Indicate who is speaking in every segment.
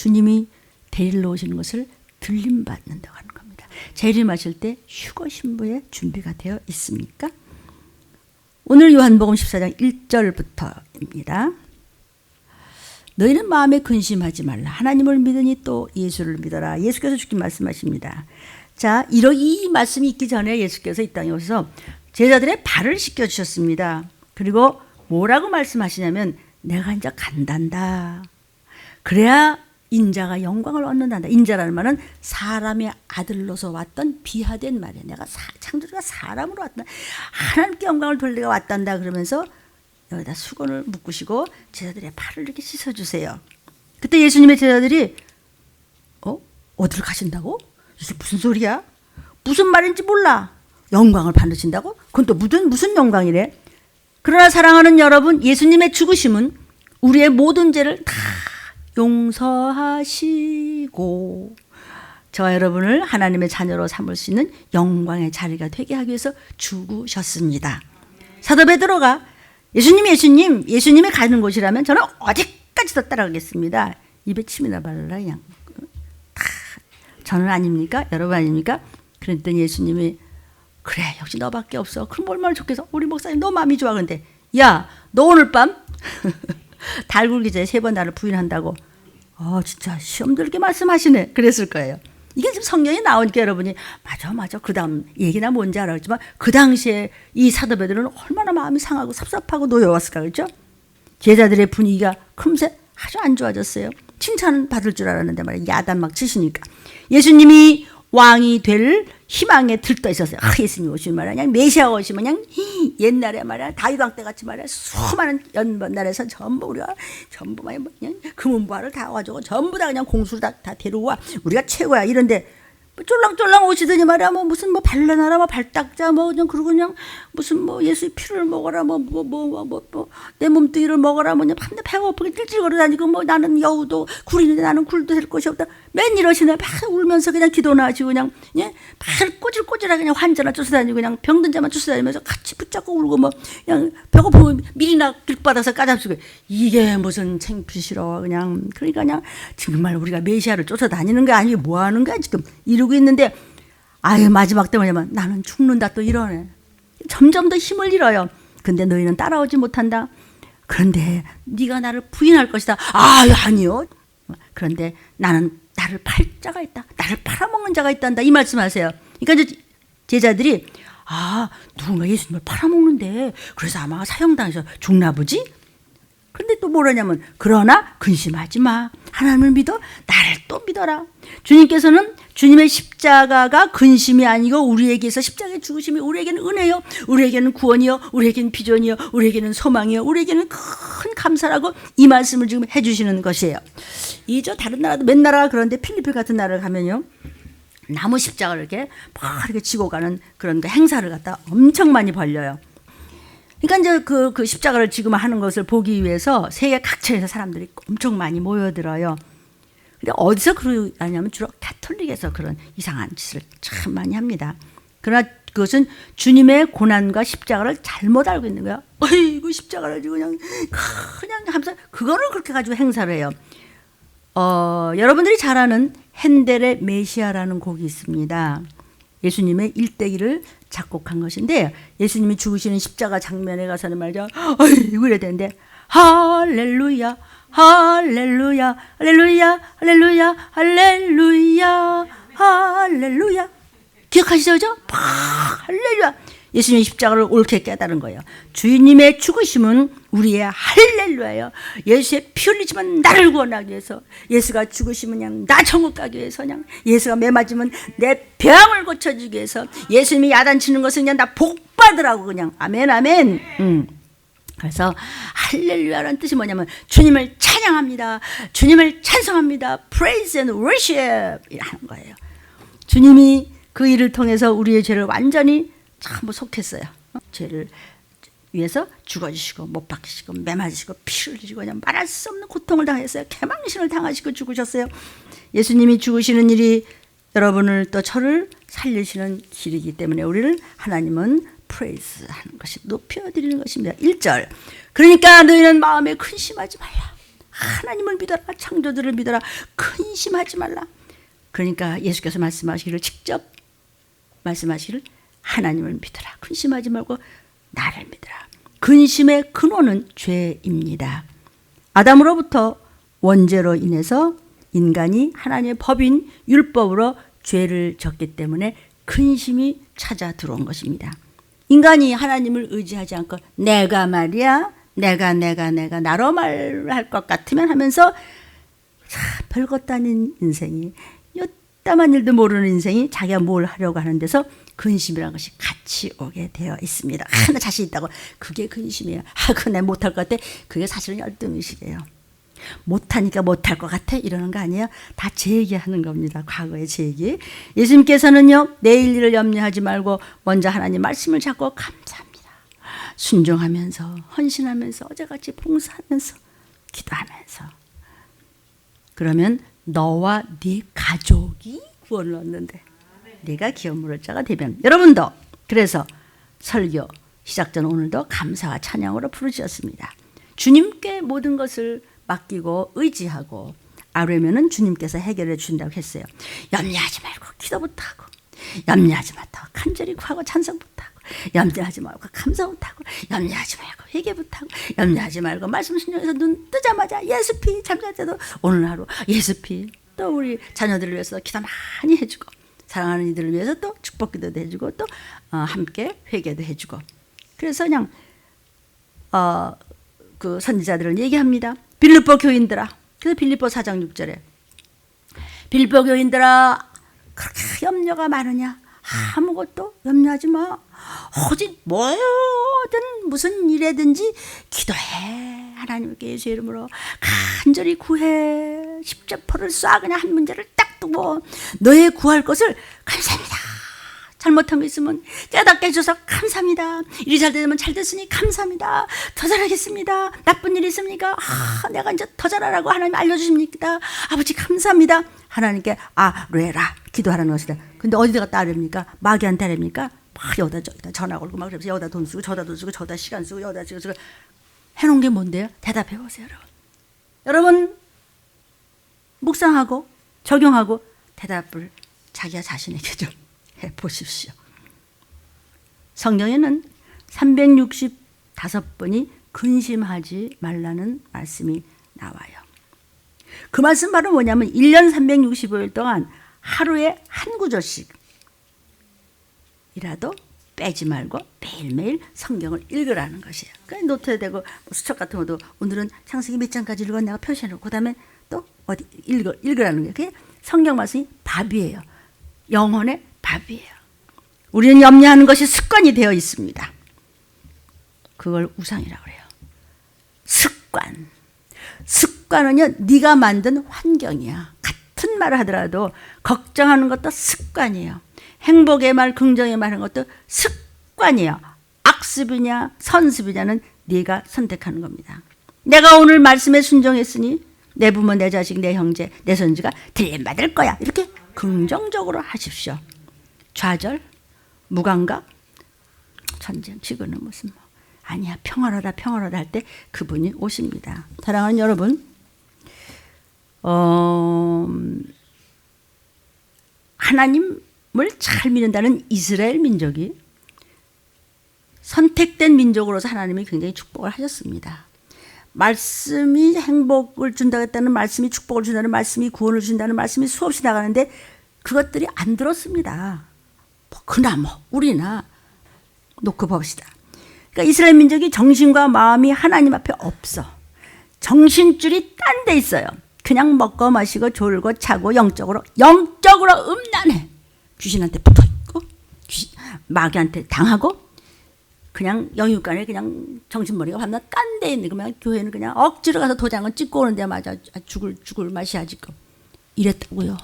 Speaker 1: 주님이 데리러 오시는 것을 들림받는다고 하는 겁니다. 재림하실 때 휴거 신부의 준비가 되어 있습니까? 오늘 요한복음 14장 1절부터입니다. 너희는 마음에 근심하지 말라. 하나님을 믿으니 또 예수를 믿어라. 예수께서 주께 말씀하십니다. 자, 이 말씀이 있기 전에 예수께서 이 땅에 오셔서 제자들의 발을 씻겨주셨습니다. 그리고 뭐라고 말씀하시냐면 내가 이제 간단다. 그래야 인자가 영광을 얻는단다. 인자라는 말은 사람의 아들로서 왔던 비하된 말이에요. 내가 창조주가 사람으로 왔다. 하나님께 영광을 돌리가 왔단다. 그러면서 여기다 수건을 묶으시고 제자들의 발을 이렇게 씻어주세요. 그때 예수님의 제자들이 어디를 가신다고? 이게 무슨 소리야? 무슨 말인지 몰라. 영광을 받으신다고? 그건 또 무슨 영광이래? 그러나 사랑하는 여러분, 예수님의 죽으심은 우리의 모든 죄를 다 용서하시고 저와 여러분을 하나님의 자녀로 삼을 수 있는 영광의 자리가 되게 하기 위해서 죽으셨습니다. 사도 베드로가 예수님이 가는 곳이라면 저는 어디까지도 따라가겠습니다. 입에 침이나 발라 그냥 다 저는 아닙니까? 여러분 아닙니까? 그랬더니 예수님이 그래 역시 너밖에 없어. 그럼 얼마나 좋겠어. 우리 목사님 너 마음이 좋아. 근데 야 너 오늘 밤 달굴기 전에 3번 나를 부인한다고. 진짜 시험 들게 말씀하시네. 그랬을 거예요. 이게 지금 성경에 나오니까 여러분이 맞아 그 다음 얘기나 뭔지 알았지만 그 당시에 이 사도 베드로는 얼마나 마음이 상하고 섭섭하고 노여웠을까. 그렇죠? 제자들의 분위기가 금세 아주 안 좋아졌어요. 칭찬 받을 줄 알았는데 말이야. 야단 막 치시니까. 예수님이 왕이 될 희망에 들떠 있었어요. 예수님이 오시면 말이야. 그냥 메시아가 오시면 그냥 옛날에 말이야. 다윗 왕 때 같이 말이야. 수많은 연번날에서 전부 그냥 금은보화를 다 와가지고 전부 다 그냥 공수로 다 데려와. 우리가 최고야. 이런데 쫄랑쫄랑 오시더니 말이야. 무슨 발레나라 발 닦자 그냥 그러고 그냥 무슨 예수의 피를 먹어라 내 몸뚱이를 먹어라 그냥 밤새 배가 고프게 찔찔거려 다니고 나는 여우도 굴이는데 나는 굴도 될 것이 없다. 맨 이러시네. 막 울면서 그냥 기도나 하시고 그냥 발 꼬질꼬질하게 그냥 환자나 쫓아다니고 그냥 병든 자만 쫓아다니면서 같이 붙잡고 울고 그냥 배고프면 미리나 길바닥에서 까잡수고 이게 무슨 창피시러 그냥. 그러니까 그냥 정말 우리가 메시아를 쫓아다니는 거 아니고 뭐 하는 거야 지금 이러고 있는데 마지막 때 뭐냐면 나는 죽는다 또 이러네. 점점 더 힘을 잃어요. 근데 너희는 따라오지 못한다. 그런데 네가 나를 부인할 것이다. 아니요. 그런데 나를 팔 자가 있다. 나를 팔아먹는 자가 있단다. 이 말씀하세요. 그러니까 이제 제자들이 누군가 예수님을 팔아먹는데 그래서 아마 사형당해서 죽나 보지? 근데 또 뭐라냐면 그러나 근심하지 마. 하나님을 믿어. 나를 또 믿어라. 주님께서는 주님의 십자가가 근심이 아니고 우리에게서 십자가의 죽으심이 우리에게는 은혜요. 우리에게는 구원이요. 우리에게는 비전이요. 우리에게는 소망이요. 우리에게는 큰 감사라고 이 말씀을 지금 해주시는 것이에요. 다른 나라도 몇 나라가 그런데 필리핀 같은 나라를 가면요. 나무 십자가를 이렇게 지고 가는 그런 행사를 갖다 엄청 많이 벌려요. 그러니까 이제 그 십자가를 지금 하는 것을 보기 위해서 세계 각처에서 사람들이 엄청 많이 모여들어요. 근데 어디서 그러냐면 주로 가톨릭에서 그런 이상한 짓을 참 많이 합니다. 그러나 그것은 주님의 고난과 십자가를 잘못 알고 있는 거야. 어이구 십자가를 가지고 그냥 하면서 그거를 그렇게 가지고 행사를 해요. 여러분들이 잘 아는 핸델의 메시아라는 곡이 있습니다. 예수님의 일대기를 작곡한 것인데 예수님이 죽으시는 십자가 장면에 가서는 말이죠. 어이구 이래야 되는데 할렐루야 할렐루야 할렐루야 할렐루야 할렐루야 할렐루야 기억하시죠? 할렐루야. 예수님의 십자가를 옳게 깨달은 거예요. 주님의 죽으심은 우리의 할렐루야예요. 예수의 피 흘리지만 나를 구원하기 위해서, 예수가 죽으시면 그냥 나 천국 가기 위해서, 그냥 예수가 매 맞으면 내 병을 고쳐주기 위해서, 예수님이 야단치는 것은 그냥 나 복 받으라고 그냥. 아멘 아멘. 그래서 할렐루야라는 뜻이 뭐냐면 주님을 찬양합니다. 주님을 찬송합니다. Praise and worship 하는 거예요. 주님이 그 일을 통해서 우리의 죄를 완전히 전부 속했어요. 죄를 위해서 죽어주시고 못 박히시고 매 맞으시고 피를 흘리시고 그냥 말할 수 없는 고통을 당했어요. 개망신을 당하시고 죽으셨어요. 예수님이 죽으시는 일이 여러분을 또 저를 살리시는 길이기 때문에 우리를 하나님은 프레이즈 하는 것이 높여드리는 것입니다. 1절 그러니까 너희는 마음에 근심하지 말라. 하나님을 믿어라. 창조주를 믿어라. 근심하지 말라. 그러니까 예수께서 직접 말씀하시기를 하나님을 믿어라. 근심하지 말고 나를 믿어라. 근심의 근원은 죄입니다. 아담으로부터 원죄로 인해서 인간이 하나님의 법인 율법으로 죄를 졌기 때문에 근심이 찾아 들어온 것입니다. 인간이 하나님을 의지하지 않고 내가 말이야 내가 나로 말할 것 같으면 하면서 별것도 아닌 인생이 요따만 일도 모르는 인생이 자기가 뭘 하려고 하는 데서 근심이라는 것이 같이 오게 되어 있습니다. 나 자신 있다고 그게 근심이에요. 그거 내가 못할 것 같아. 그게 사실은 열등의식이에요. 못하니까 못할 것 같아 이러는 거 아니에요. 다 제 얘기하는 겁니다. 과거의 제 얘기. 예수님께서는요 내일 일을 염려하지 말고 먼저 하나님 말씀을 잡고 감사합니다. 순종하면서 헌신하면서 어제같이 봉사하면서 기도하면서 그러면 너와 네 가족이 구원을 얻는데 네가 기업 물을 자가 되면 여러분도 그래서 설교 시작 전 오늘도 감사와 찬양으로 부르짖었습니다. 주님께 모든 것을 맡기고 의지하고 아뢰면은 주님께서 해결해 주신다고 했어요. 염려하지 말고 기도부터 하고 염려하지 말고 간절히 구하고 찬성부터 하고 염려하지 말고 감사부터 하고 염려하지 말고 회개부터 하고 염려하지 말고 말씀 순종해서 눈 뜨자마자 예수피 잠잘 때도 오늘 하루 예수피 또 우리 자녀들을 위해서 기도 많이 해주고 사랑하는 이들을 위해서 또 축복 기도도 해주고 또 함께 회개도 해주고 그래서 그냥 그 선지자들은 얘기합니다. 빌립보 교인들아. 그래서 빌립보 4장 6절에 빌립보 교인들아 그렇게 염려가 많으냐? 아무것도 염려하지 마. 오직 뭐든 무슨 일에든지 기도해. 하나님께 예수의 이름으로 간절히 구해. 십자포를 쏴 그냥 한 문제를 딱 두고 너의 구할 것을 감사합니다. 잘못한 거 있으면 깨닫게 해줘서 감사합니다. 일이 잘 되면 잘 됐으니 감사합니다. 더 잘하겠습니다. 나쁜 일이 있습니까? 내가 이제 더 잘하라고 하나님 알려주십니까? 아버지 감사합니다. 하나님께 아뢰라 기도하라는 것이다. 근데 어디다가 따릅니까? 마귀한테 아랍니까? 막 여기다 저기다 전화 걸고 막 그러면서 여기다 돈 쓰고 저기다 돈 쓰고 저기다 시간 쓰고 여기다 쓰고 해놓은 게 뭔데요? 대답해 보세요 여러분. 여러분 묵상하고 적용하고 대답을 자기가 자신에게 좀 해보십시오. 성경에는 365번이 근심하지 말라는 말씀이 나와요. 그 말씀 바로 뭐냐면 1년 365일 동안 하루에 한 구절씩 이라도 빼지 말고 매일매일 성경을 읽으라는 것이에요. 그러니까 노트에 대고 뭐 수첩 같은 것도 오늘은 창세기 몇 장까지 읽어 내가 표시해놓고 그 다음에 또 어디 읽으라는 거예요. 그게 성경 말씀이 밥이에요. 영혼의 밥이에요. 우리는 염려하는 것이 습관이 되어 있습니다. 그걸 우상이라고 해요. 습관은요 네가 만든 환경이야. 같은 말을 하더라도 걱정하는 것도 습관이에요. 행복의 말 긍정의 말 하는 것도 습관이에요. 악습이냐 선습이냐는 네가 선택하는 겁니다. 내가 오늘 말씀에 순종했으니 내 부모 내 자식 내 형제 내 손주가 들림받을 거야. 이렇게 긍정적으로 하십시오. 좌절, 무감각, 전쟁, 지구는 무슨 뭐 아니야 평화로다 할 때 그분이 오십니다. 사랑하는 여러분, 하나님을 잘 믿는다는 이스라엘 민족이 선택된 민족으로서 하나님이 굉장히 축복을 하셨습니다. 말씀이 행복을 준다고 했다는 말씀이 축복을 준다는 말씀이 구원을 준다는 말씀이 수없이 나가는데 그것들이 안 들었습니다. 그나마 우리나 놓고 봅시다. 그러니까 이스라엘 민족이 정신과 마음이 하나님 앞에 없어. 정신줄이 딴 데 있어요. 그냥 먹고 마시고 졸고 자고 영적으로 음란해. 귀신한테 붙어있고 마귀한테 당하고 그냥 영육간에 그냥 정신머리가 밤낮 깐 데 있는 그러면 교회는 그냥 억지로 가서 도장을 찍고 오는데 맞아 죽을 맛이야 지금. 이랬다고요.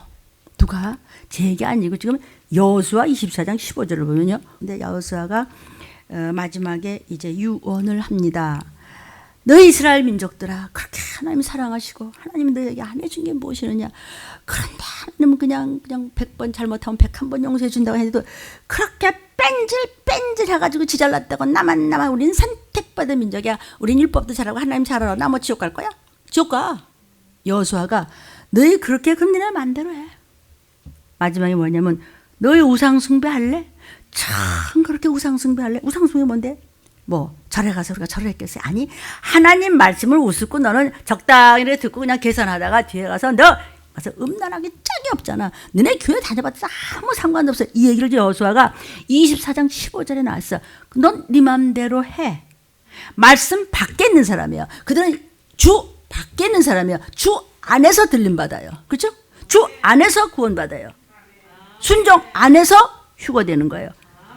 Speaker 1: 누가? 제 얘기 아니고 지금 여호수아 24장 15절을 보면요. 근데 여호수아가 마지막에 이제 유언을 합니다. 너희 이스라엘 민족들아 그렇게 하나님 사랑하시고 하나님이 너희에게 안 해준 게 무엇이느냐. 그런데 하나님은 그냥 100번 잘못하면 101번 용서해 준다고 해도 그렇게 뺀질 해가지고 지잘났다고 나만 우리는 선택받은 민족이야. 우린 율법도 잘하고 하나님 잘 알아. 나 뭐 지옥 갈 거야? 지옥 가. 여호수아가 너희 그렇게 그럼 니네 맘대로 해. 마지막에 뭐냐면 너희 우상 숭배할래? 참 그렇게 우상 숭배할래? 우상 숭배 뭔데? 뭐 절에 가서 우리가 절을 했겠어요? 아니, 하나님 말씀을 우습고 너는 적당히 듣고 그냥 계산하다가 뒤에 가서 너 가서 음란하기 짝이 없잖아. 너네 교회 다녀봤자 아무 상관없어. 이 얘기를 여호수아가 24장 15절에 나왔어. 넌 네 맘대로 해. 말씀 밖에 있는 사람이야. 그들은 주 밖에 있는 사람이야. 주 안에서 들림받아요. 그렇죠? 주 안에서 구원받아요. 순종 안에서 휴거되는 거예요.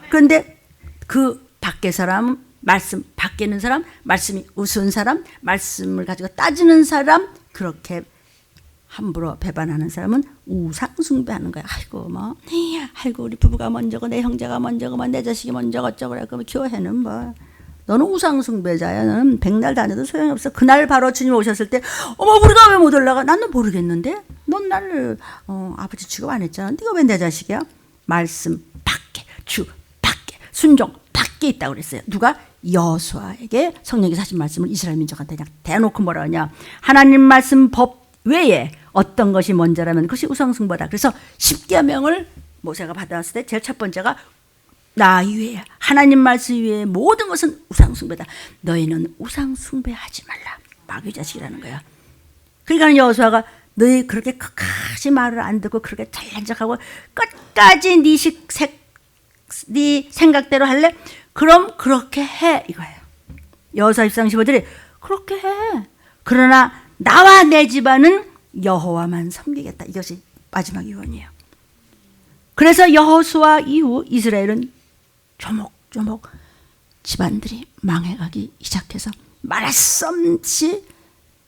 Speaker 1: 그런데 그 밖에 사람은 말씀 밖에 있는 사람, 말씀이 우스운 사람, 말씀을 가지고 따지는 사람, 그렇게 함부로 배반하는 사람은 우상 숭배하는 거야. 아이고 뭐, 아이고 우리 부부가 먼저고 내 형제가 먼저고 뭐 내 자식이 먼저고 어쩌고 그러면 교회는 뭐 너는 우상 숭배자야. 너는 백날 다녀도 소용이 없어. 그날 바로 주님 오셨을 때 어머 우리가 왜 못 올라가? 나는 모르겠는데 넌 나를 아버지 취급 안 했잖아. 네가 왜 내 자식이야? 말씀 밖에, 주 밖에, 순종 밖에 있다고 그랬어요. 누가? 여호수아에게 성령께서 하신 말씀을 이스라엘 민족한테 그냥 대놓고 뭐라 하냐. 하나님 말씀 법 외에 어떤 것이 먼저라면 그것이 우상숭배다. 그래서 10계명을 모세가 받아왔을 때 제일 첫 번째가 나 이외에 하나님 말씀 이외에 모든 것은 우상숭배다. 너희는 우상숭배하지 말라. 마귀 자식이라는 거야. 그러니까 여호수아가 너희 그렇게 끝까지 말을 안 듣고 그렇게 잘난 척하고 끝까지 네 생각대로 할래? 그럼 그렇게 해 이거예요. 여호수아 1장 15절에 그렇게 해. 그러나 나와 내 집안은 여호와만 섬기겠다. 이것이 마지막 유언이에요. 그래서 여호수아 이후 이스라엘은 조목조목 집안들이 망해가기 시작해서 말할 수 없이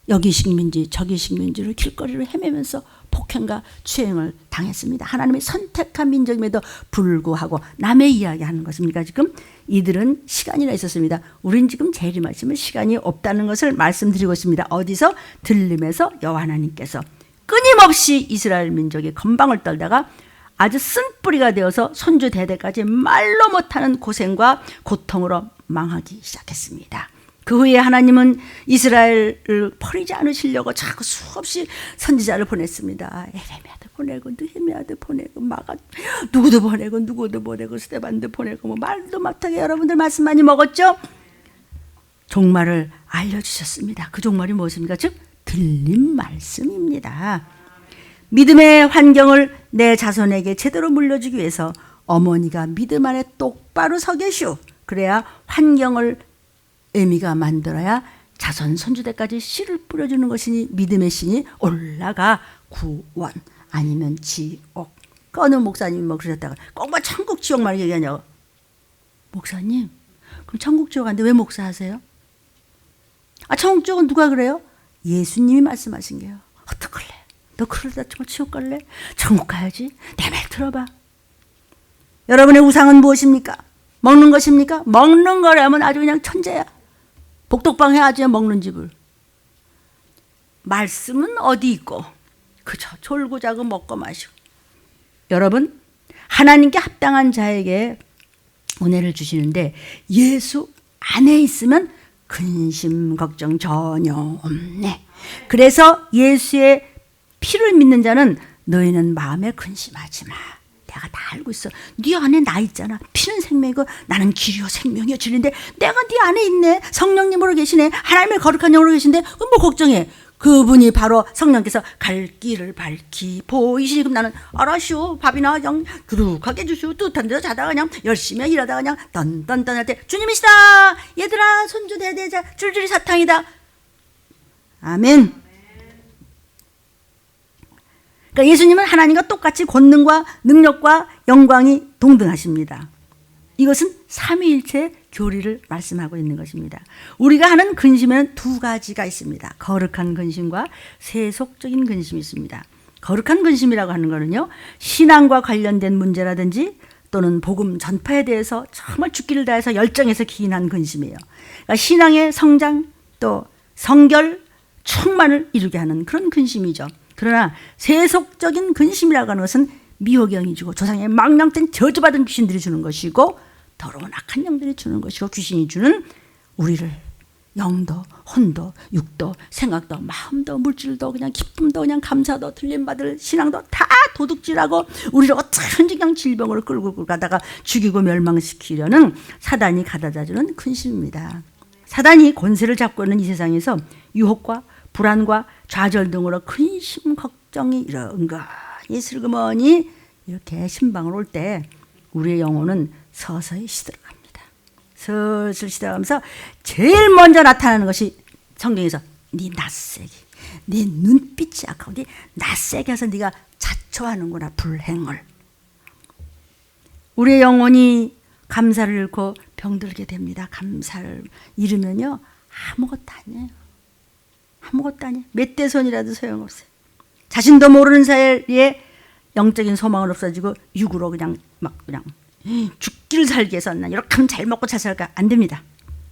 Speaker 1: 여기 식민지 저기 식민지를 길거리를 헤매면서 폭행과 추행을 당했습니다. 하나님이 선택한 민족임에도 불구하고 남의 이야기하는 것입니까? 지금 이들은 시간이나 있었습니다. 우린 지금 재림하시면 시간이 없다는 것을 말씀드리고 있습니다. 어디서? 들림에서 여호와 하나님께서 끊임없이 이스라엘 민족이 건방을 떨다가 아주 쓴뿌리가 되어서 손주 대대까지 말로 못하는 고생과 고통으로 망하기 시작했습니다. 그 후에 하나님은 이스라엘을 버리지 않으시려고 자꾸 수없이 선지자를 보냈습니다. 에레미야도 보내고 느헤미야도 보내고 마가 누구도 보내고 스데반도 보내고 뭐 말도 못하게 여러분들 말씀 많이 먹었죠? 종말을 알려주셨습니다. 그 종말이 무엇입니까? 즉 들림 말씀입니다. 믿음의 환경을 내 자손에게 제대로 물려주기 위해서 어머니가 믿음 안에 똑바로 서 계시오. 그래야 환경을 의미가 만들어야 자손 손주대까지 씨를 뿌려주는 것이니 믿음의 신이 올라가 구원 아니면 지옥. 어느 목사님이 뭐 그러셨다가 꼭 뭐 천국 지옥만 얘기하냐고. 목사님 그럼 천국 지옥 하는데 왜 목사 하세요? 아 천국 지옥은 누가 그래요? 예수님이 말씀하신 게요. 어떡할래? 너 그러다 정말 지옥 갈래? 천국 가야지. 내 말 들어봐. 여러분의 우상은 무엇입니까? 먹는 것입니까? 먹는 거라면 아주 그냥 천재야. 복덕방 해야지 먹는 집을. 말씀은 어디 있고 그저 졸고 자고 먹고 마시고. 여러분 하나님께 합당한 자에게 은혜를 주시는데 예수 안에 있으면 근심 걱정 전혀 없네. 그래서 예수의 피를 믿는 자는 너희는 마음에 근심하지 마. 내가 다 알고 있어. 네 안에 나 있잖아. 피는 생명이고 나는 길이요 생명이요 진리인데 내가 네 안에 있네. 성령님으로 계시네. 하나님의 거룩한 영으로 계신데 뭐 걱정해. 그분이 바로 성령께서 갈 길을 밝히 보이시니 그럼 나는 알았슈. 밥이나 그냥 두둑하게 주슈. 뜨뜻한 데서 자다가 그냥 열심히 일하다가 그냥 던던던 할 때 주님이시다. 얘들아 손주 대대자 줄줄이 사탕이다. 아멘. 그러니까 예수님은 하나님과 똑같이 권능과 능력과 영광이 동등하십니다. 이것은 삼위일체 교리를 말씀하고 있는 것입니다. 우리가 하는 근심에는 두 가지가 있습니다. 거룩한 근심과 세속적인 근심이 있습니다. 거룩한 근심이라고 하는 것은요, 신앙과 관련된 문제라든지 또는 복음 전파에 대해서 정말 죽기를 다해서 열정에서 기인한 근심이에요. 그러니까 신앙의 성장 또 성결 충만을 이루게 하는 그런 근심이죠. 그러나 세속적인 근심이라고 하는 것은 미호경이 주고 조상의 망령된 저주받은 귀신들이 주는 것이고 더러운 악한 영들이 주는 것이고 귀신이 주는 우리를 영도, 혼도, 육도, 생각도, 마음도, 물질도, 그냥 기쁨도, 그냥 감사도, 들림받을 신앙도 다 도둑질하고 우리를 어떻게든지 그냥 질병으로 끌고 가다가 죽이고 멸망시키려는 사단이 가다다주는 근심입니다. 사단이 권세를 잡고 있는 이 세상에서 유혹과 불안과 좌절 등으로 근심, 걱정이 이런 거니 슬그머니 이렇게 신방을 올 때 우리의 영혼은 서서히 시들어갑니다. 슬슬 시들어가면서 제일 먼저 나타나는 것이 성경에서 네 낯세기, 네 눈빛이 아까워, 네 낯세게 해서 네가 자초하는구나 불행을. 우리의 영혼이 감사를 잃고 병들게 됩니다. 감사를 잃으면요 아무것도 아니에요. 아무것도 아니에요. 멧돼손이라도 소용없어요. 자신도 모르는 사이에 영적인 소망은 없어지고 육으로 그냥 죽기를 살기 위해서 난 이렇게 하면 잘 먹고 잘 살까? 안 됩니다.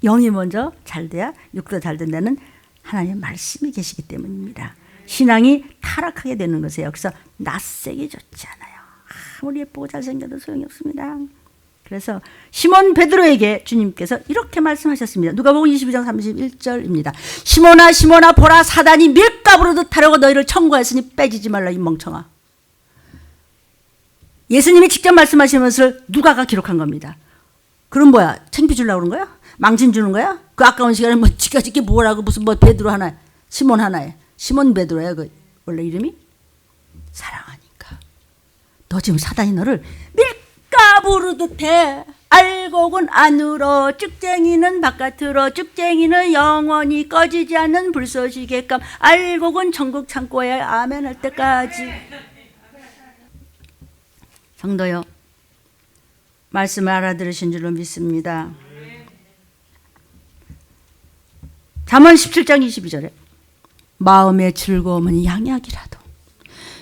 Speaker 1: 영이 먼저 잘 돼야 육도 잘 된다는 하나님의 말씀이 계시기 때문입니다. 신앙이 타락하게 되는 것이에요. 그래서 낯색이 좋지 않아요. 아무리 예쁘고 잘생겨도 소용이 없습니다. 그래서 시몬 베드로에게 주님께서 이렇게 말씀하셨습니다. 누가복음 22장 31절입니다. 시몬아 시몬아 보라 사단이 밀가부르듯 타려고 너희를 청구하였으니 빼지지 말라 이 멍청아. 예수님이 직접 말씀하시는 것을 누가가 기록한 겁니다. 그럼 뭐야? 창피 주려고 그런 거야? 망신 주는 거야? 그 아까운 시간에 뭐 지가 지게 뭐라고 무슨 뭐 베드로 하나, 시몬 하나에 시몬 베드로야 그 원래 이름이? 사랑하니까. 너 지금 사단이 너를 밀가부르듯 해. 알곡은 안으로 쭉쟁이는 바깥으로 쭉쟁이는 영원히 꺼지지 않는 불쏘시개 감 알곡은 천국 창고에 아멘 할 때까지. 성도요, 말씀을 알아들으신 줄로 믿습니다. 잠언 17장 22절에 마음의 즐거움은 양약이라도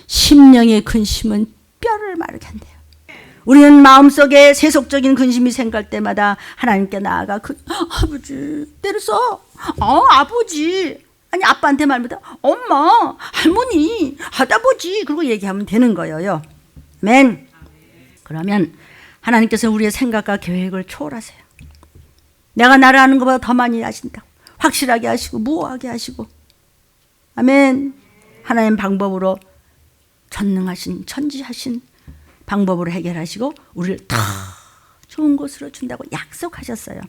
Speaker 1: 심령의 근심은 뼈를 마르게 한대요. 우리는 마음속에 세속적인 근심이 생길 때마다 하나님께 나아가 아버지 때렸어. 아버지. 아니 아빠한테 말보다 엄마, 할머니, 할아버지 그러고 얘기하면 되는 거예요. 아멘. 그러면 하나님께서 우리의 생각과 계획을 초월하세요. 내가 나를 아는 것보다 더 많이 아신다고 확실하게 하시고 무호하게 하시고 아멘. 하나님 방법으로 전능하신 천지하신 방법으로 해결하시고 우리를 더 좋은 곳으로 준다고 약속하셨어요.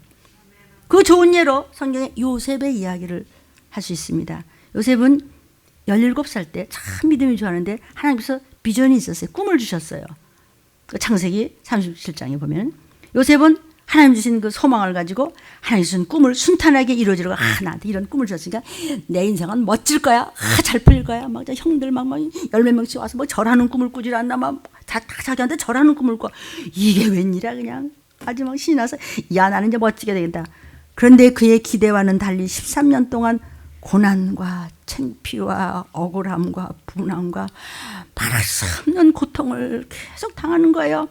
Speaker 1: 그 좋은 예로 성경에 요셉의 이야기를 할 수 있습니다. 요셉은 17살 때 참 믿음이 좋았는데 하나님께서 비전이 있었어요. 꿈을 주셨어요. 창세기 37장에 보면 요셉은 하나님 주신 그 소망을 가지고 하나님 주신 꿈을 순탄하게 이루어지려고 나한테 이런 꿈을 줬으니까 내 인생은 멋질 거야. 잘 풀릴 거야. 막 형들 막 열몇 명씩 와서 뭐 절하는 꿈을 꾸질 않나 막 다 자기한테 절하는 꿈을 꿔. 이게 웬일이야 그냥. 아주 막 신이 나서 야 나는 이제 멋지게 되겠다. 그런데 그의 기대와는 달리 13년 동안 고난과 창피와 억울함과 분함과 말할 수 없는 고통을 계속 당하는 거예요.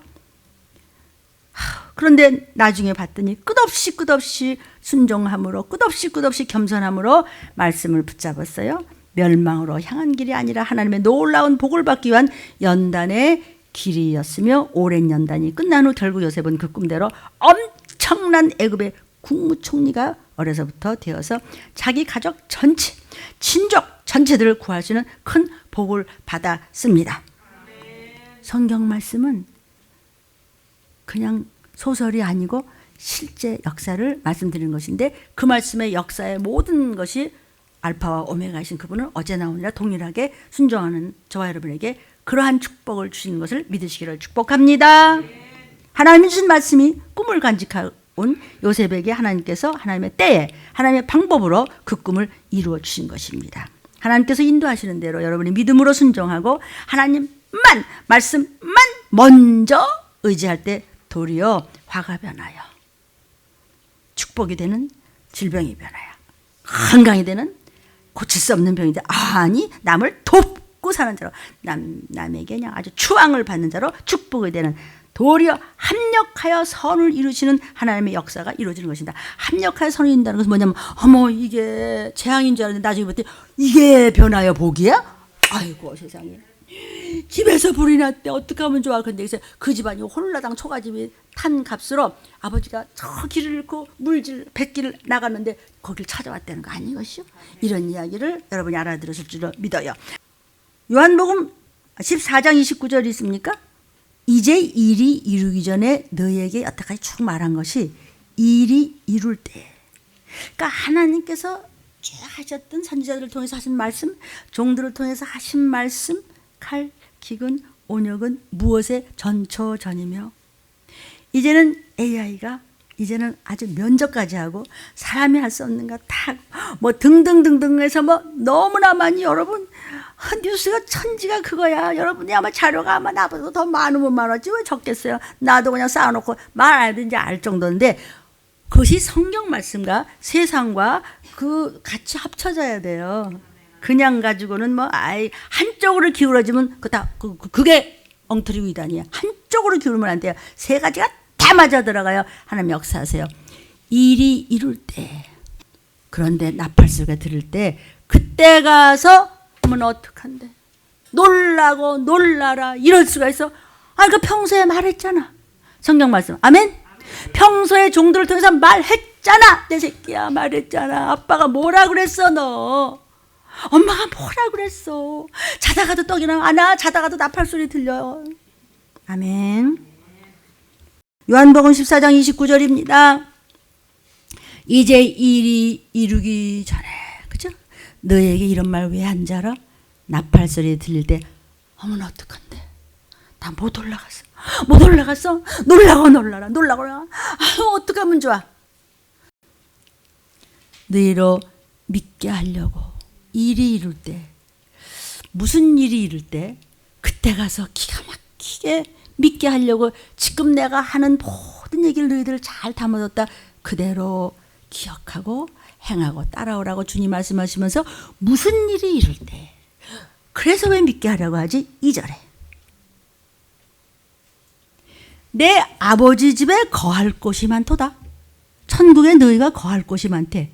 Speaker 1: 그런데 나중에 봤더니 끝없이 순종함으로 끝없이 겸손함으로 말씀을 붙잡았어요. 멸망으로 향한 길이 아니라 하나님의 놀라운 복을 받기 위한 연단의 길이었으며 오랜 연단이 끝난 후 결국 요셉은 그 꿈대로 엄청난 애굽의 국무총리가 어려서부터 되어서 자기 가족 전체, 친족 전체들을 구할 수 있는 큰 복을 받았습니다. 성경 말씀은 그냥 소설이 아니고 실제 역사를 말씀드리는 것인데 그 말씀의 역사의 모든 것이 알파와 오메가이신 그분은 어제나 오늘이나 동일하게 순종하는 저와 여러분에게 그러한 축복을 주시는 것을 믿으시기를 축복합니다. 하나님이 주신 말씀이 꿈을 간직하온 요셉에게 하나님께서 하나님의 때에 하나님의 방법으로 그 꿈을 이루어 주신 것입니다. 하나님께서 인도하시는 대로 여러분이 믿음으로 순종하고 하나님만 말씀만 먼저 의지할 때 도리어 화가 변하여 축복이 되는 질병이 변하여 건강이 되는 고칠 수 없는 병이 돼. 아니 남을 돕고 사는 자로 남에게 그냥 아주 추앙을 받는 자로 축복이 되는 도리어 합력하여 선을 이루시는 하나님의 역사가 이루어지는 것입니다. 합력하여 선을 이룬다는 것은 뭐냐면 어머 이게 재앙인 줄 알았는데 나중에 봤더니 이게 변하여 복이야? 아이고 세상에 집에서 불이 났대. 어떻게 하면 좋아? 근데 그 집안이 홀라당 초가집이 탄 값으로 아버지가 저 길을 잃고 물질 뱃길을 나갔는데 거길 찾아왔다는 거 아니겠죠? 이런 이야기를 여러분이 알아들으실 줄 믿어요. 요한복음 14장 29절 있습니까? 이제 일이 이루기 전에 너희에게 여태까지 쭉 말한 것이 일이 이룰 때. 그러니까 하나님께서 쭉 하셨던 선지자들을 통해서 하신 말씀, 종들을 통해서 하신 말씀, 칼, 기근, 온역은 무엇의 전초전이며 이제는 AI가 이제는 아주 면접까지 하고 사람이 할 수 없는 거 다 뭐 등등등등 해서 뭐 너무나 많이 여러분 뉴스가 천지가 그거야. 여러분이 아마 자료가 아마 나보다 더 많으면 많았지 왜 적겠어요. 나도 그냥 쌓아놓고 말 안 해도 이제 알 정도인데 그것이 성경 말씀과 세상과 그 같이 합쳐져야 돼요. 그냥 가지고는 뭐 한쪽으로 기울어지면 그게 엉터리 위단이야. 한쪽으로 기울면 안 돼요. 세 가지가 다 맞아 들어가요. 하나님 역사하세요. 일이 이룰 때 그런데 나팔소리가 들을 때 그때 가서 하면 어떡한데 놀라고 놀라라 이럴 수가 있어. 그 평소에 말했잖아. 성경 말씀 아멘. 평소에 종들을 통해서 말했잖아. 내 새끼야 말했잖아. 아빠가 뭐라 그랬어 너. 엄마가 뭐라 그랬어. 자다가도 떡이나 안아. 자다가도 나팔소리 들려요. 아멘. 요한복음 14장 29절입니다. 이제 일이 이루기 전에 그죠? 너에게 이런 말 왜 안 자라? 나팔소리 들릴 때 어머나 어떡한데 나 못 올라갔어. 못 올라갔어? 놀라라. 어떻게 하면 좋아? 너희로 믿게 하려고 일이 이룰 때 무슨 일이 이룰 때 그때 가서 기가 막히게 믿게 하려고 지금 내가 하는 모든 얘기를 너희들 잘 담아뒀다 그대로 기억하고 행하고 따라오라고 주님 말씀하시면서 무슨 일이 이룰 때 그래서 왜 믿게 하려고 하지? 2절에 내 아버지 집에 거할 곳이 많도다. 천국에 너희가 거할 곳이 많대.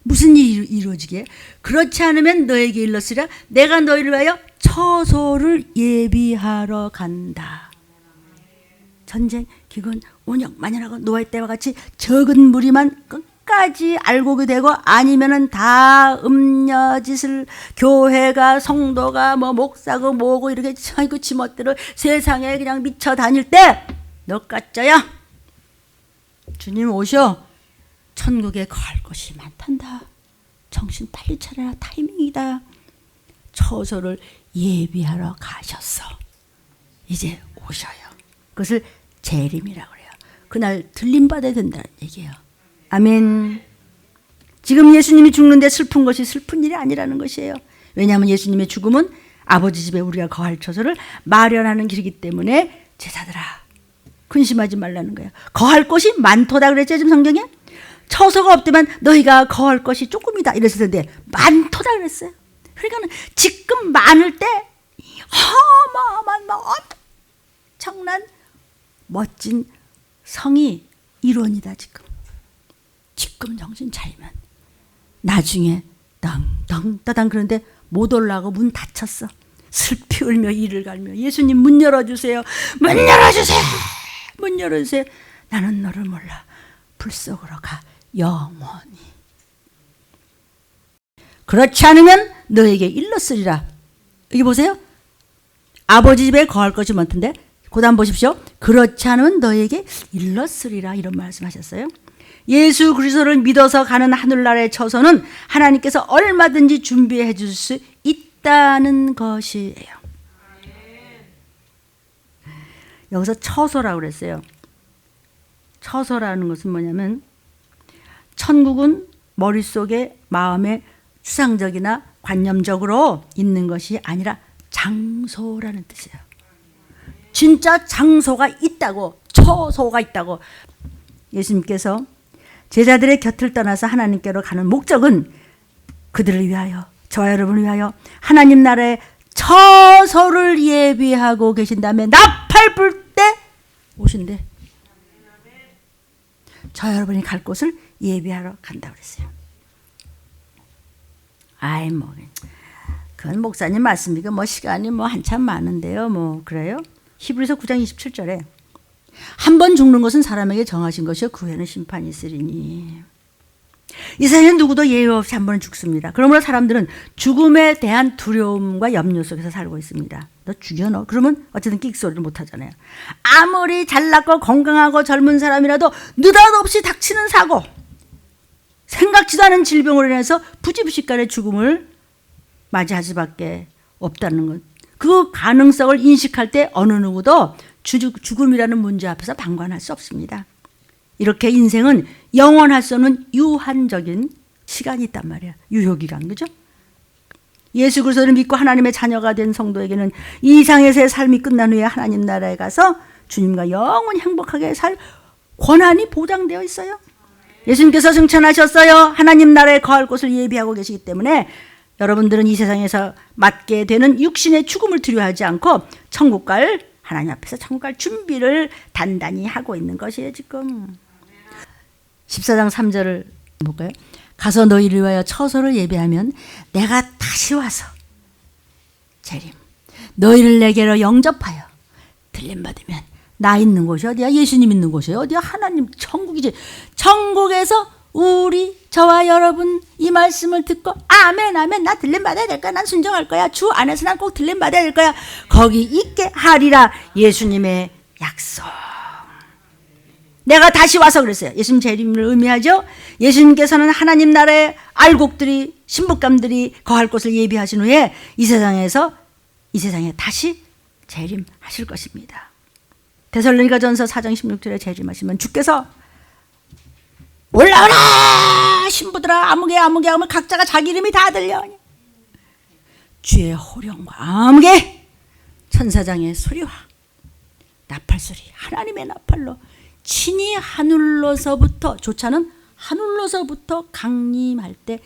Speaker 1: 무슨 일이 이루어지게? 그렇지 않으면 너에게 일렀으랴 내가 너희를 위하여 처소를 예비하러 간다. 전쟁, 기근, 온역, 만연하고 노아의 때와 같이 적은 무리만 끝까지 알고 되고 아니면은 다 음녀짓을 교회가 성도가 뭐 목사고 뭐고 이렇게 그 지멋대로 세상에 그냥 미쳐 다닐 때 너까져야 주님 오셔 천국에 거할 곳이 많단다. 정신 빨리 차려라. 타이밍이다. 처소를 예비하러 가셨어. 이제 오셔요. 그것을 재림이라고 그래요. 그날 들림받아야 된다는 얘기예요. 아멘. 지금 예수님이 죽는데 슬픈 것이 슬픈 일이 아니라는 것이에요. 왜냐하면 예수님의 죽음은 아버지 집에 우리가 거할 처소를 마련하는 길이기 때문에 제자들아 근심하지 말라는 거예요. 거할 곳이 많도다 그랬죠 지금 성경에. 처소가 없다면 너희가 거할 것이 조금이다 이랬을 텐데 많도다 그랬어요. 그러니까 지금 많을 때 어마어마한 엄청난 멋진 성이 일원이다. 지금 정신 차리면 나중에 땅땅따당 그런데 못 올라가고 문 닫혔어. 슬피 울며 이를 갈며 예수님 문 열어주세요. 문 열어주세요. 문 열어주세요. 나는 너를 몰라. 불 속으로 가 영원히. 그렇지 않으면 너에게 일렀으리라. 여기 보세요. 아버지 집에 거할 것이 많던데 그 다음 보십시오. 그렇지 않으면 너에게 일렀으리라 이런 말씀하셨어요. 예수 그리스도를 믿어서 가는 하늘나라의 처소는 하나님께서 얼마든지 준비해 줄 수 있다는 것이에요. 여기서 처소라고 그랬어요. 처소라는 것은 뭐냐면 천국은 머릿속에 마음에 추상적이나 관념적으로 있는 것이 아니라 장소라는 뜻이에요. 진짜 장소가 있다고, 처소가 있다고. 예수님께서 제자들의 곁을 떠나서 하나님께로 가는 목적은 그들을 위하여, 저와 여러분을 위하여 하나님 나라의 처소를 예비하고 계신 다음에 나팔 불 때 오신대. 저와 여러분이 갈 곳을 예비하러 간다고 그랬어요. 그건 목사님 말씀이고 뭐 시간이 뭐 한참 많은데요. 뭐 그래요? 히브리서 9장 27절에 한 번 죽는 것은 사람에게 정하신 것이요 그 후에는 심판이 있으리니. 이 세상에 누구도 예외 없이 한 번은 죽습니다. 그러므로 사람들은 죽음에 대한 두려움과 염려 속에서 살고 있습니다. 너 죽여 너? 그러면 어쨌든 끽소리를 못 하잖아요. 아무리 잘났고 건강하고 젊은 사람이라도 느닷없이 닥치는 사고, 생각지도 않은 질병으로 인해서 부지부식간의 죽음을 맞이할 수밖에 없다는 것. 그 가능성을 인식할 때 어느 누구도 죽음이라는 문제 앞에서 방관할 수 없습니다. 이렇게 인생은 영원할 수 없는 유한적인 시간이 있단 말이야. 유효기간, 그죠? 예수 그리스도를 믿고 하나님의 자녀가 된 성도에게는 이 세상에서의 삶이 끝난 후에 하나님 나라에 가서 주님과 영원히 행복하게 살 권한이 보장되어 있어요. 예수님께서 승천하셨어요. 하나님 나라에 거할 곳을 예비하고 계시기 때문에 여러분들은 이 세상에서 맞게 되는 육신의 죽음을 두려워하지 않고 천국 갈 하나님 앞에서 천국 갈 준비를 단단히 하고 있는 것이에요. 지금 14장 3절을 볼까요? 가서 너희를 위하여 처소를 예비하면 내가 다시 와서 재림 너희를 내게로 영접하여 들림받으면 나 있는 곳이 어디야? 예수님 있는 곳이에요. 어디야? 하나님 천국이지. 천국에서 우리 저와 여러분 이 말씀을 듣고 아멘 아멘 나 들림받아야 될 거야. 난 순종할 거야. 주 안에서 난 꼭 들림받아야 될 거야. 거기 있게 하리라. 예수님의 약속. 내가 다시 와서 그랬어요. 예수님 재림을 의미하죠. 예수님께서는 하나님 나라의 알곡들이 신부감들이 거할 곳을 예비하신 후에 이 세상에 다시 재림하실 것입니다. 데살로니가전서 4장 16절에 재림하시면 주께서 올라오라 신부들아 아무개 하면 각자가 자기 이름이 다 들려. 주의 호령과 아무개 천사장의 소리와 나팔소리 하나님의 나팔로 친히 하늘로서부터 조차는 하늘로서부터 강림할 때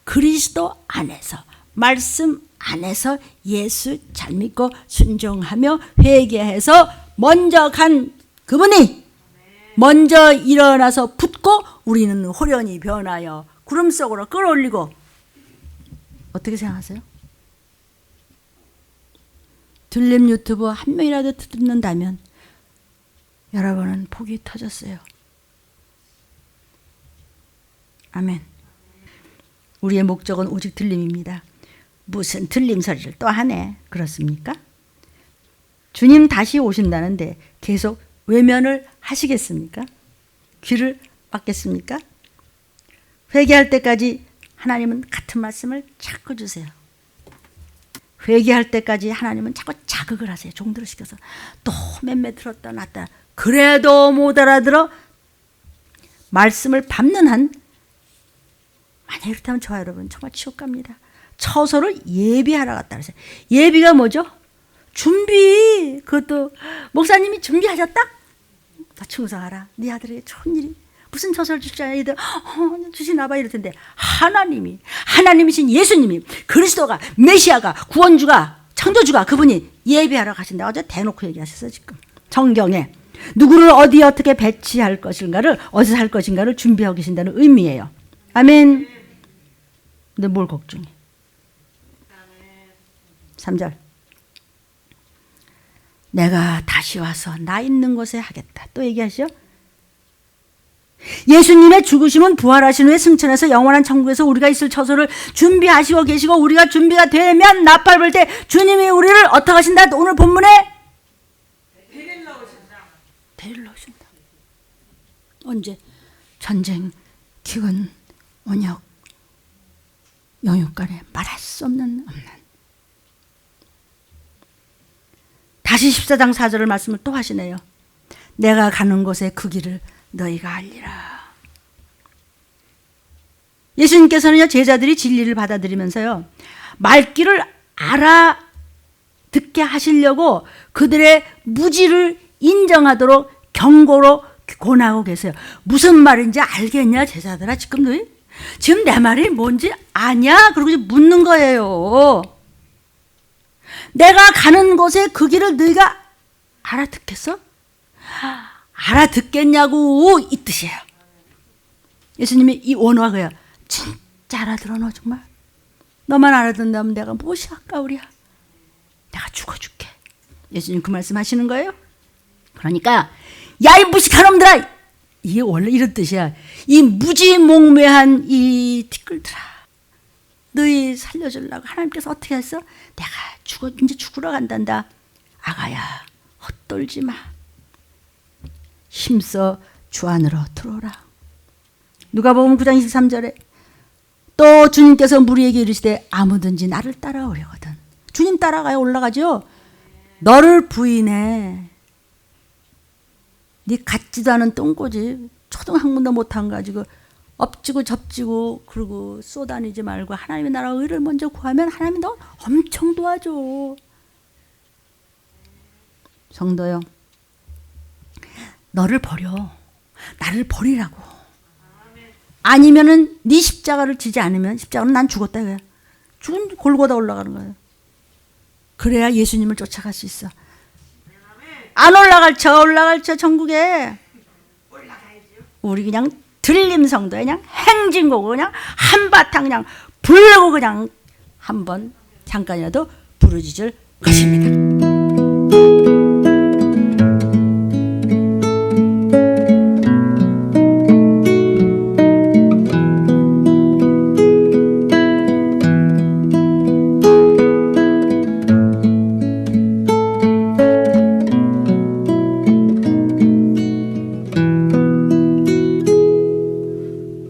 Speaker 1: 그리스도 안에서 말씀 안에서 예수 잘 믿고 순종하며 회개해서 먼저 간 그분이 먼저 일어나서 붙고 우리는 호련히 변하여 구름 속으로 끌어올리고. 어떻게 생각하세요? 들림 유튜브 한 명이라도 듣는다면 여러분은 복이 터졌어요. 아멘. 우리의 목적은 오직 들림입니다. 무슨 들림 소리를 또 하네. 그렇습니까? 주님 다시 오신다는데 계속 외면을 하시겠습니까? 귀를 막겠습니까? 회개할 때까지 하나님은 같은 말씀을 자꾸 주세요. 회개할 때까지 하나님은 자꾸 자극을 하세요. 종들을 시켜서 또 맴매 들었다 놨다. 그래도 못 알아들어 말씀을 밟는 한 만약 이렇다면 저와 여러분 정말 지옥 갑니다. 처소를 예비하러 갔다 그랬어요. 예비가 뭐죠? 준비. 그것도 목사님이 준비하셨다? 다 충성하라. 네 아들에게 좋은 일이 무슨 처소를 주시잖아요. 얘들 주시나 봐 이럴 텐데 하나님이신 예수님이 그리스도가 메시아가 구원주가 창조주가 그분이 예비하러 가신다. 어제 대놓고 얘기하셨어요. 지금 성경에 누구를 어디에 어떻게 배치할 것인가를 어디서 할 것인가를 준비하고 계신다는 의미예요. 아멘. 근데 뭘 걱정해? 3절 내가 다시 와서 나 있는 곳에 하겠다. 또 얘기하시죠. 예수님의 죽으심은 부활하신 후에 승천해서 영원한 천국에서 우리가 있을 처소를 준비하시고 계시고 우리가 준비가 되면 나팔 불 때 주님이 우리를 어떻게 하신다? 오늘 본문에 데리러 오신다. 언제? 전쟁, 기근, 원역, 영육간에 말할 수 없는 다시 14장 4절을 말씀을 또 하시네요. 내가 가는 곳에 그 길을 너희가 알리라. 예수님께서는요 제자들이 진리를 받아들이면서요 말귀를 알아듣게 하시려고 그들의 무지를 인정하도록 경고로 권하고 계세요. 무슨 말인지 알겠냐 제자들아? 지금 너희 지금 내 말이 뭔지 아냐? 그러고 묻는 거예요. 내가 가는 곳에 그 길을 너희가 알아듣겠어? 알아듣겠냐고 이 뜻이에요. 예수님이 이 원화가요. 진짜 알아들어 너 정말? 너만 알아듣는다면 내가 무엇이 아까우랴. 내가 죽어줄게. 예수님 그 말씀 하시는 거예요. 그러니까 야 이 무식한 놈들아, 이게 원래 이런 뜻이야. 이 무지몽매한 이 티끌들아, 너희 살려주려고 하나님께서 어떻게 했어? 내가 이제 죽으러 간단다. 아가야 헛돌지 마. 힘써 주 안으로 들어오라. 누가복음 9장 23절에 또 주님께서 무리에게 이르시되 아무든지 나를 따라오려거든. 주님 따라가야 올라가죠. 너를 부인해. 네 같지도 않은 똥꼬지 초등학문도 못한 가지고 엎지고 접지고 그러고 쏘다니지 말고 하나님의 나라 의를 먼저 구하면 하나님이 너 엄청 도와줘. 성도요, 너를 버려. 나를 버리라고. 아니면은 네 십자가를 지지 않으면 십자가는 난 죽었다 이거야. 죽은 골고다 올라가는 거예요. 그래야 예수님을 쫓아갈 수 있어. 안 올라갈 저 천국에 우리 그냥 들림성도 그냥 행진곡 그냥 한바탕 그냥 부르고 그냥 한번 잠깐이라도 부르짖을 것입니다.